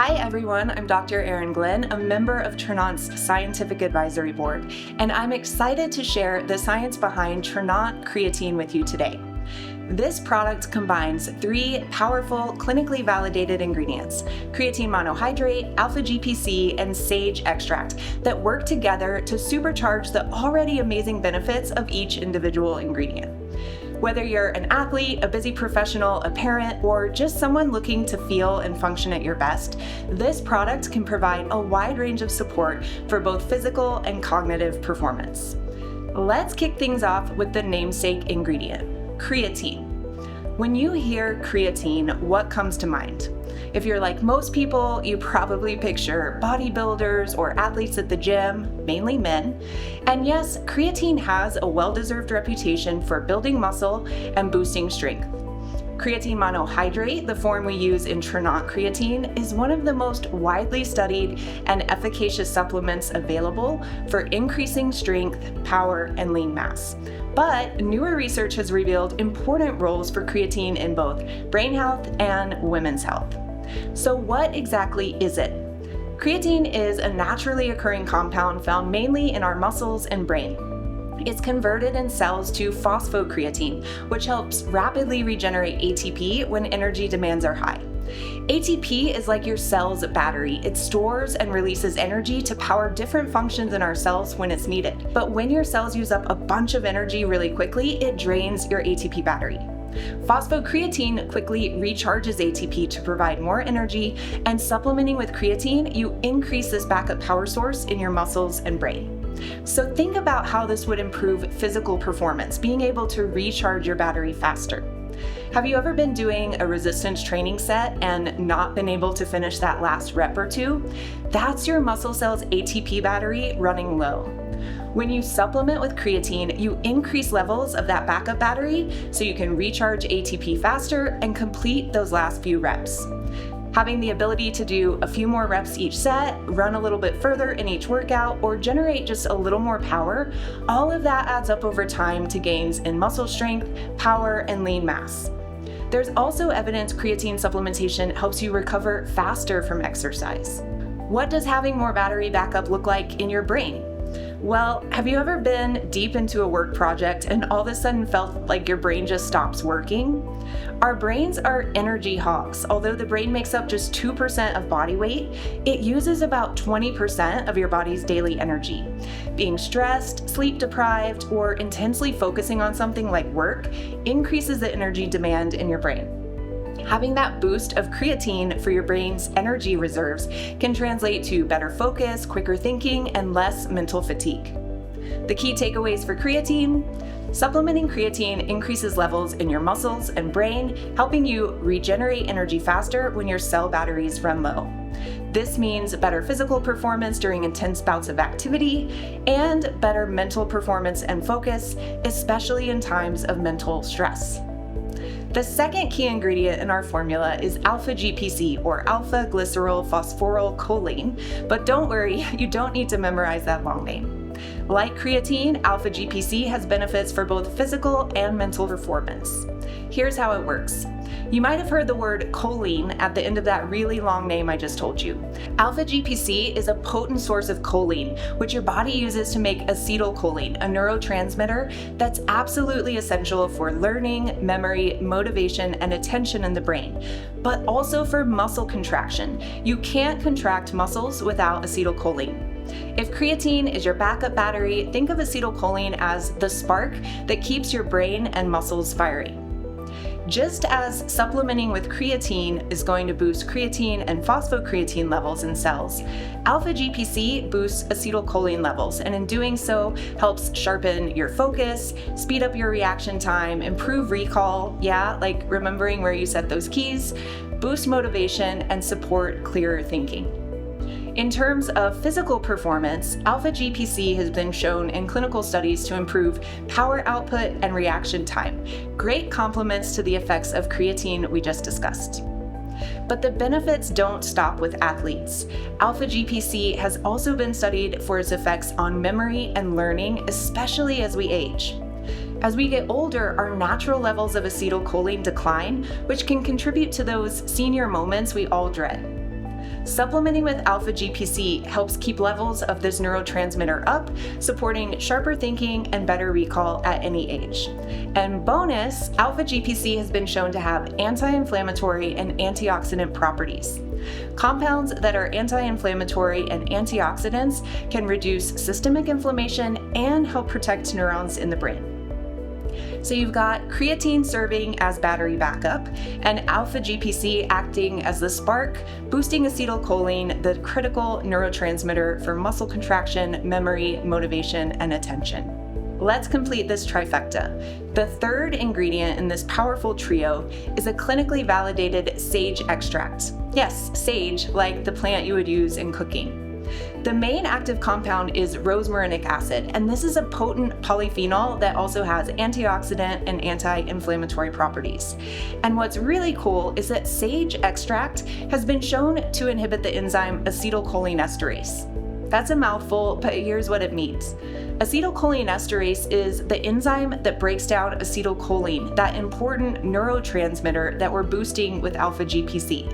Hi everyone, I'm Dr. Erin Glynn, a member of Tranont's Scientific Advisory Board, and I'm excited to share the science behind Tranont Creatine with you today. This product combines 3 powerful, clinically validated ingredients, creatine monohydrate, Alpha GPC, and sage extract, that work together to supercharge the already amazing benefits of each individual ingredient. Whether you're an athlete, a busy professional, a parent, or just someone looking to feel and function at your best, this product can provide a wide range of support for both physical and cognitive performance. Let's kick things off with the namesake ingredient, creatine. When you hear creatine, what comes to mind? If you're like most people, you probably picture bodybuilders or athletes at the gym, mainly men. And yes, creatine has a well-deserved reputation for building muscle and boosting strength. Creatine monohydrate, the form we use in Tranont Creatine, is one of the most widely studied and efficacious supplements available for increasing strength, power, and lean mass. But newer research has revealed important roles for creatine in both brain health and women's health. So what exactly is it? Creatine is a naturally occurring compound found mainly in our muscles and brain. It's converted in cells to phosphocreatine, which helps rapidly regenerate ATP when energy demands are high. ATP is like your cell's battery. It stores and releases energy to power different functions in our cells when it's needed. But when your cells use up a bunch of energy really quickly, it drains your ATP battery. Phosphocreatine quickly recharges ATP to provide more energy, and supplementing with creatine, you increase this backup power source in your muscles and brain. So think about how this would improve physical performance, being able to recharge your battery faster. Have you ever been doing a resistance training set and not been able to finish that last rep or two? That's your muscle cell's ATP battery running low. When you supplement with creatine, you increase levels of that backup battery so you can recharge ATP faster and complete those last few reps. Having the ability to do a few more reps each set, run a little bit further in each workout, or generate just a little more power, all of that adds up over time to gains in muscle strength, power, and lean mass. There's also evidence creatine supplementation helps you recover faster from exercise. What does having more battery backup look like in your brain? Well, have you ever been deep into a work project and all of a sudden felt like your brain just stops working? Our brains are energy hogs. Although the brain makes up just 2% of body weight, it uses about 20% of your body's daily energy. Being stressed, sleep deprived, or intensely focusing on something like work increases the energy demand in your brain. Having that boost of creatine for your brain's energy reserves can translate to better focus, quicker thinking, and less mental fatigue. The key takeaways for creatine: supplementing creatine increases levels in your muscles and brain, helping you regenerate energy faster when your cell batteries run low. This means better physical performance during intense bouts of activity and better mental performance and focus, especially in times of mental stress. The second key ingredient in our formula is Alpha GPC, or alpha glyceryl phosphorylcholine, but don't worry, you don't need to memorize that long name. Like creatine, Alpha GPC has benefits for both physical and mental performance. Here's how it works. You might have heard the word choline at the end of that really long name I just told you. Alpha GPC is a potent source of choline, which your body uses to make acetylcholine, a neurotransmitter that's absolutely essential for learning, memory, motivation, and attention in the brain, but also for muscle contraction. You can't contract muscles without acetylcholine. If creatine is your backup battery, think of acetylcholine as the spark that keeps your brain and muscles firing. Just as supplementing with creatine is going to boost creatine and phosphocreatine levels in cells, Alpha GPC boosts acetylcholine levels, and in doing so helps sharpen your focus, speed up your reaction time, improve recall, like remembering where you set those keys, boost motivation, and support clearer thinking. In terms of physical performance, Alpha GPC has been shown in clinical studies to improve power output and reaction time, great complements to the effects of creatine we just discussed. But the benefits don't stop with athletes. Alpha GPC has also been studied for its effects on memory and learning, especially as we age. As we get older, our natural levels of acetylcholine decline, which can contribute to those senior moments we all dread. Supplementing with Alpha GPC helps keep levels of this neurotransmitter up, supporting sharper thinking and better recall at any age. And bonus, Alpha GPC has been shown to have anti-inflammatory and antioxidant properties. Compounds that are anti-inflammatory and antioxidants can reduce systemic inflammation and help protect neurons in the brain. So you've got creatine serving as battery backup and Alpha GPC acting as the spark, boosting acetylcholine, the critical neurotransmitter for muscle contraction, memory, motivation, and attention. Let's complete this trifecta. The third ingredient in this powerful trio is a clinically validated sage extract. Yes, sage, like the plant you would use in cooking. The main active compound is rosmarinic acid, and this is a potent polyphenol that also has antioxidant and anti-inflammatory properties. And what's really cool is that sage extract has been shown to inhibit the enzyme acetylcholinesterase. That's a mouthful, but here's what it means. Acetylcholinesterase is the enzyme that breaks down acetylcholine, that important neurotransmitter that we're boosting with Alpha GPC.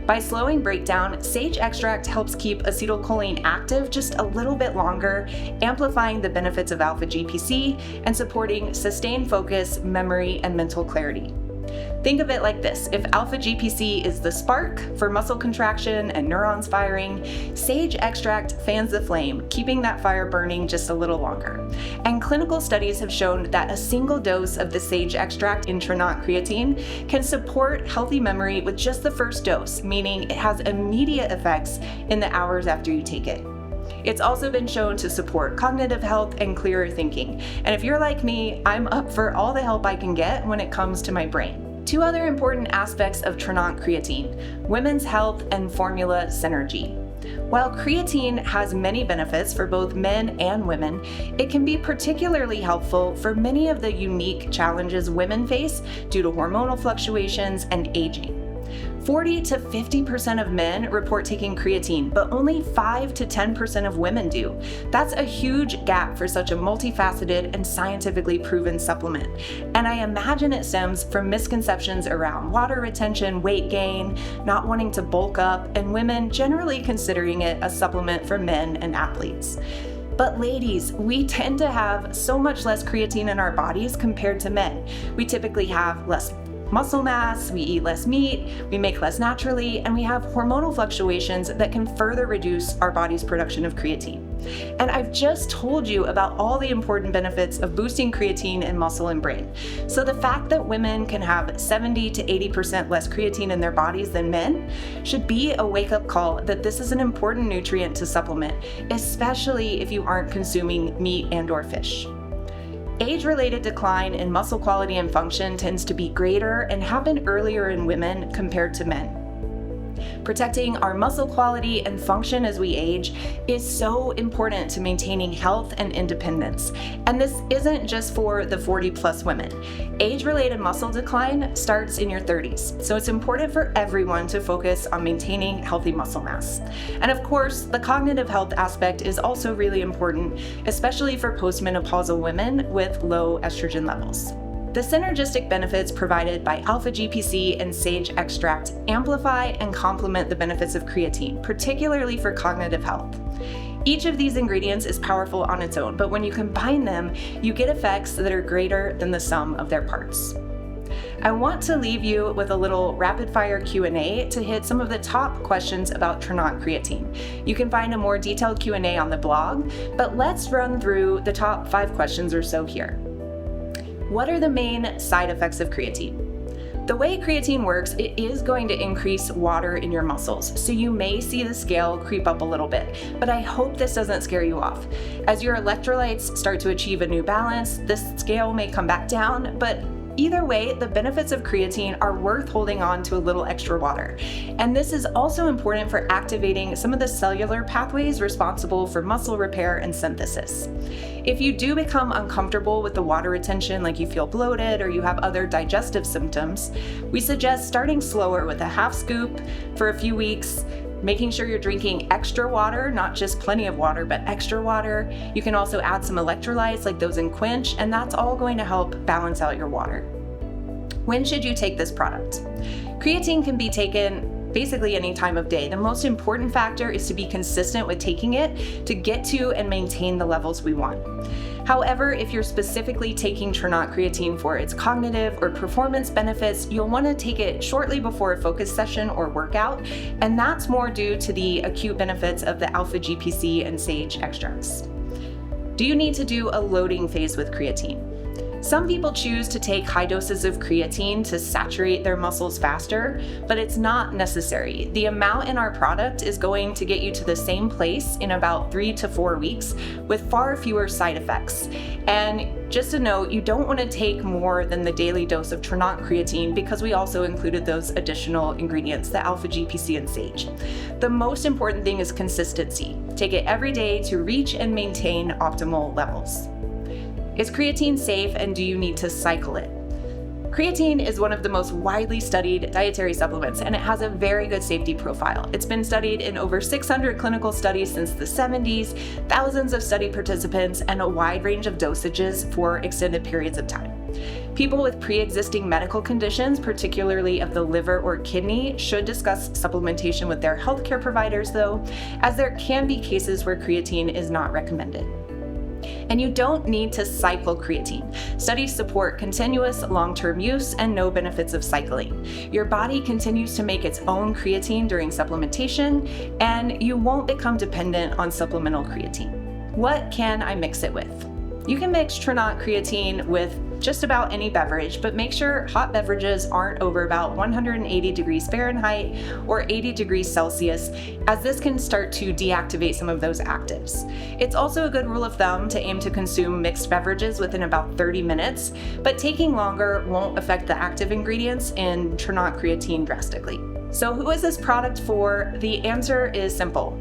By slowing breakdown, sage extract helps keep acetylcholine active just a little bit longer, amplifying the benefits of Alpha GPC and supporting sustained focus, memory, and mental clarity. Think of it like this: if Alpha GPC is the spark for muscle contraction and neurons firing, sage extract fans the flame, keeping that fire burning just a little longer. And clinical studies have shown that a single dose of the sage extract in Tranont Creatine can support healthy memory with just the first dose, meaning it has immediate effects in the hours after you take it. It's also been shown to support cognitive health and clearer thinking. And if you're like me, I'm up for all the help I can get when it comes to my brain. Two other important aspects of Tranont Creatine: women's health and formula synergy. While creatine has many benefits for both men and women, it can be particularly helpful for many of the unique challenges women face due to hormonal fluctuations and aging. 40 to 50% of men report taking creatine, but only 5 to 10% of women do. That's a huge gap for such a multifaceted and scientifically proven supplement. And I imagine it stems from misconceptions around water retention, weight gain, not wanting to bulk up, and women generally considering it a supplement for men and athletes. But ladies, we tend to have so much less creatine in our bodies compared to men. We typically have less muscle mass, we eat less meat, we make less naturally, and we have hormonal fluctuations that can further reduce our body's production of creatine. And I've just told you about all the important benefits of boosting creatine in muscle and brain. So the fact that women can have 70 to 80% less creatine in their bodies than men should be a wake-up call that this is an important nutrient to supplement, especially if you aren't consuming meat and/or fish. Age-related decline in muscle quality and function tends to be greater and happen earlier in women compared to men. Protecting our muscle quality and function as we age is so important to maintaining health and independence. And this isn't just for the 40+ women. Age-related muscle decline starts in your 30s, so it's important for everyone to focus on maintaining healthy muscle mass. And of course, the cognitive health aspect is also really important, especially for postmenopausal women with low estrogen levels. The synergistic benefits provided by Alpha GPC and sage extract amplify and complement the benefits of creatine, particularly for cognitive health. Each of these ingredients is powerful on its own, but when you combine them, you get effects that are greater than the sum of their parts. I want to leave you with a little rapid-fire Q&A to hit some of the top questions about Tranont Creatine. You can find a more detailed Q&A on the blog, but let's run through the top 5 questions or so here. What are the main side effects of creatine? The way creatine works, it is going to increase water in your muscles, so you may see the scale creep up a little bit, but I hope this doesn't scare you off. As your electrolytes start to achieve a new balance, this scale may come back down, but either way, the benefits of creatine are worth holding on to a little extra water. And this is also important for activating some of the cellular pathways responsible for muscle repair and synthesis. If you do become uncomfortable with the water retention, like you feel bloated or you have other digestive symptoms, we suggest starting slower with a half scoop for a few weeks, making sure you're drinking extra water, not just plenty of water, but extra water. You can also add some electrolytes like those in Quench, and that's all going to help balance out your water. When should you take this product? Creatine can be taken basically any time of day. The most important factor is to be consistent with taking it to get to and maintain the levels we want. However, if you're specifically taking Tranont Creatine for its cognitive or performance benefits, you'll want to take it shortly before a focus session or workout, and that's more due to the acute benefits of the Alpha GPC and sage extracts. Do you need to do a loading phase with creatine? Some people choose to take high doses of creatine to saturate their muscles faster, but it's not necessary. The amount in our product is going to get you to the same place in about 3 to 4 weeks with far fewer side effects. And just a note, you don't want to take more than the daily dose of Tranont Creatine because we also included those additional ingredients, the Alpha GPC and sage. The most important thing is consistency. Take it every day to reach and maintain optimal levels. Is creatine safe, and do you need to cycle it? Creatine is one of the most widely studied dietary supplements, and it has a very good safety profile. It's been studied in over 600 clinical studies since the 70s, thousands of study participants, and a wide range of dosages for extended periods of time. People with pre-existing medical conditions, particularly of the liver or kidney, should discuss supplementation with their healthcare providers, though, as there can be cases where creatine is not recommended. And you don't need to cycle creatine. Studies support continuous long-term use and no benefits of cycling. Your body continues to make its own creatine during supplementation, and you won't become dependent on supplemental creatine. What can I mix it with? You can mix Tranont Creatine with just about any beverage, but make sure hot beverages aren't over about 180 degrees Fahrenheit or 80 degrees Celsius, as this can start to deactivate some of those actives. It's also a good rule of thumb to aim to consume mixed beverages within about 30 minutes, but taking longer won't affect the active ingredients in Tranont Creatine drastically. So who is this product for? The answer is simple.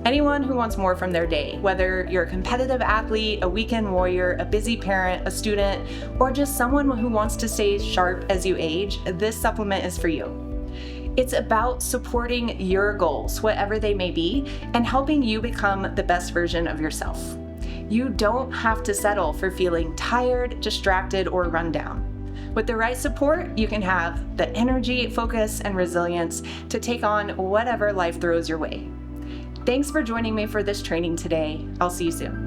Anyone who wants more from their day, whether you're a competitive athlete, a weekend warrior, a busy parent, a student, or just someone who wants to stay sharp as you age, this supplement is for you. It's about supporting your goals, whatever they may be, and helping you become the best version of yourself. You don't have to settle for feeling tired, distracted, or run down. With the right support, you can have the energy, focus, and resilience to take on whatever life throws your way. Thanks for joining me for this training today. I'll see you soon.